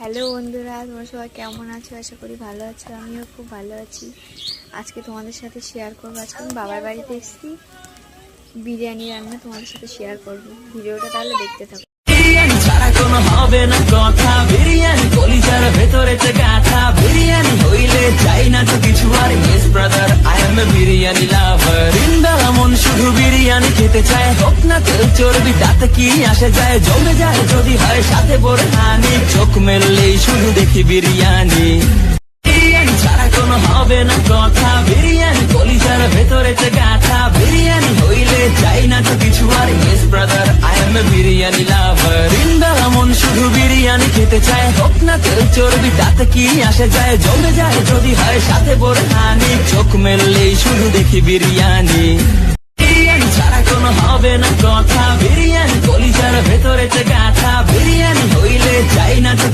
Hello বন্ধুরা, তোমরা সবাই কেমন আছো? আশা করি ভালো আছো। আমিও খুব ভালো আছি। আজকে তোমাদের সাথে শেয়ার করবো, আজকে আমি বাবার বাড়িতে এসেছি, বিরিয়ানি রান্না তোমাদের সাথে শেয়ার করবো। ভিডিওটা তাহলে দেখতে থাকো। বিরিয়ানি ছাড়া কোনো হবে না কথা, বিরিয়ানি কলিজার ভেতরে গাথা, বিরিয়ানি হইলে চাই না তো কিছু আর। Yes brother, I M A biryani লাভার। ইন্দালা মন শুধু বিরিয়ানি খেতে চায়, হোক না তেল চর্বি তাতে কি আসে যায়। জমে যায় যদি হয় সাথে বোরহানি, চোখ মেললেই শুধু দেখি বিরিয়ানি। বিরিয়ানি ছাড়া কোনো হবে না কথা, বিরিয়ানি কলিজার ভেতরে গাথা, বিরিয়ানি হইলে চাই না তো কিছু আর। Yes brother, I M A biryani লাভার। ইন্দালা মন শুধু বিরিয়ানি খেতে চায়, হোক না তেল চর্বি তাতে কি আসে যায়। জমে যায় যদি হয় সাথে বোরহানি, চোখ মেললেই শুধু দেখি বিরিয়ানি। বিরিয়ানি ছাড়া কোনো হবে না কথা, বিরিয়ানি কলিজার ভেতরে গাথা, বিরিয়ানি হইলে চাই না তো